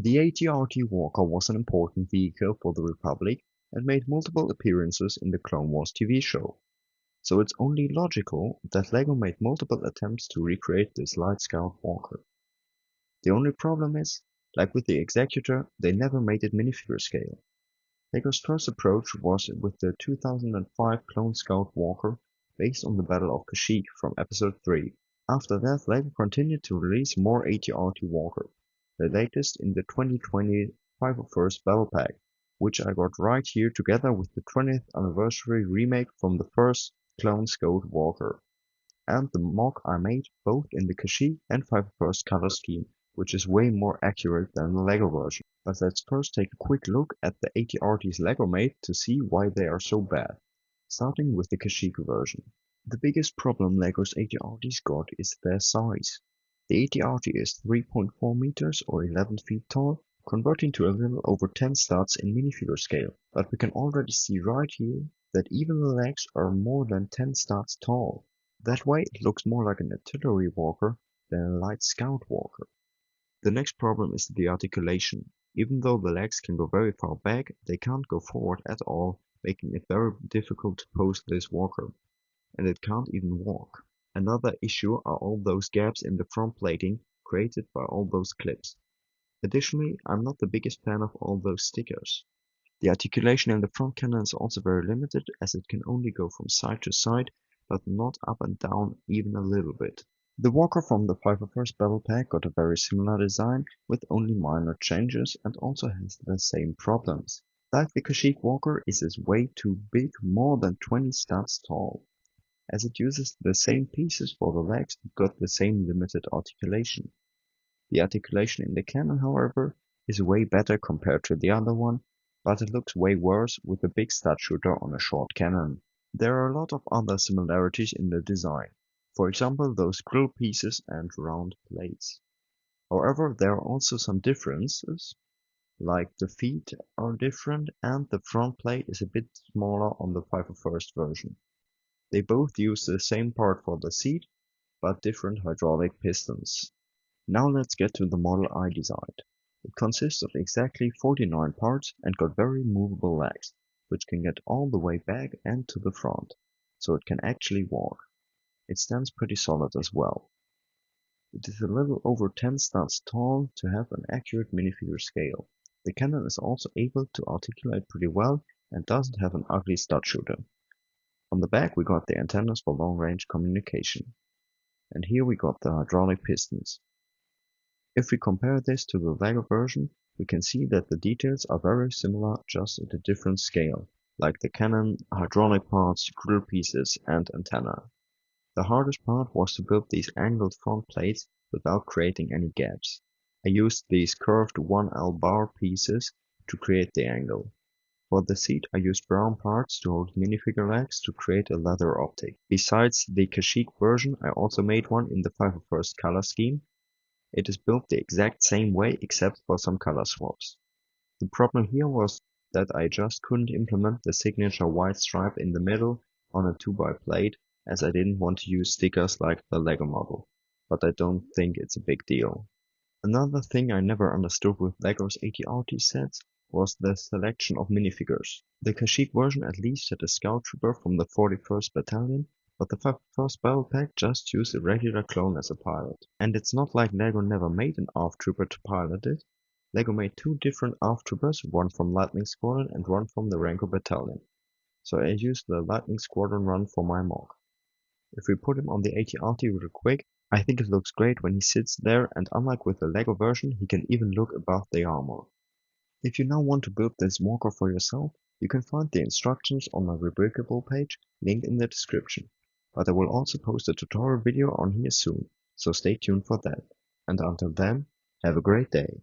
The AT-RT Walker was an important vehicle for the Republic and made multiple appearances in the Clone Wars TV show, so it's only logical that LEGO made multiple attempts to recreate this light Scout Walker. The only problem is, like with the Executor, they never made it minifigure scale. LEGO's first approach was with the 2005 Clone Scout Walker based on the Battle of Kashyyyk from Episode 3. After that, LEGO continued to release more AT-RT Walker, the latest in the 2020 501st Battle Pack, which I got right here together with the 20th anniversary remake from the first Clone Scout Walker, and the MOC I made both in the Kashyyyk and 501st color scheme, which is way more accurate than the LEGO version. But let's first take a quick look at the AT-RTs LEGO made to see why they are so bad, starting with the Kashyyyk version. The biggest problem LEGO's AT-RTs got is their size. The AT-RT is 3.4 meters or 11 feet tall, converting to a little over 10 studs in minifigure scale, but we can already see right here that even the legs are more than 10 studs tall. That way it looks more like an artillery walker than a light scout walker. The next problem is the articulation. Even though the legs can go very far back, they can't go forward at all, making it very difficult to pose this walker. And it can't even walk. Another issue are all those gaps in the front plating created by all those clips. Additionally, I'm not the biggest fan of all those stickers. The articulation in the front cannon is also very limited, as it can only go from side to side, but not up and down even a little bit. The walker from the 501st Battle Pack got a very similar design with only minor changes and also has the same problems. Like the Kashyyyk walker, it is way too big, more than 20 studs tall. As it uses the same pieces for the legs, it got the same limited articulation. The articulation in the cannon, however, is way better compared to the other one, but it looks way worse with a big stud shooter on a short cannon. There are a lot of other similarities in the design, for example those grill pieces and round plates. However, there are also some differences, like the feet are different and the front plate is a bit smaller on the 501st version. They both use the same part for the seat, but different hydraulic pistons. Now let's get to the model I designed. It consists of exactly 49 parts and got very movable legs, which can get all the way back and to the front, so it can actually walk. It stands pretty solid as well. It is a little over 10 studs tall to have an accurate minifigure scale. The cannon is also able to articulate pretty well and doesn't have an ugly stud shooter. On the back we got the antennas for long-range communication. And here we got the hydraulic pistons. If we compare this to the LEGO version, we can see that the details are very similar, just at a different scale, like the cannon, hydraulic parts, grill pieces and antenna. The hardest part was to build these angled front plates without creating any gaps. I used these curved 1L bar pieces to create the angle. For the seat I used brown parts to hold minifigure legs to create a leather optic. Besides the Kashyyyk version, I also made one in the 501st color scheme. It is built the exact same way except for some color swaps. The problem here was that I just couldn't implement the signature white stripe in the middle on a 2x plate, as I didn't want to use stickers like the LEGO model, but I don't think it's a big deal. Another thing I never understood with LEGO's AT-RT sets was the selection of minifigures. The Kashyyyk version at least had a scout trooper from the 41st Battalion, but the 501st Battle Pack just used a regular clone as a pilot. And it's not like LEGO never made an ARF trooper to pilot it. LEGO made two different ARF troopers, one from Lightning Squadron and one from the Rancor Battalion. So I used the Lightning Squadron run for my MOC. If we put him on the AT-RT real quick, I think it looks great when he sits there, and unlike with the LEGO version, he can even look above the armor. If you now want to build this walker for yourself, you can find the instructions on my Rebrickable page, linked in the description. But I will also post a tutorial video on here soon, so stay tuned for that. And until then, have a great day.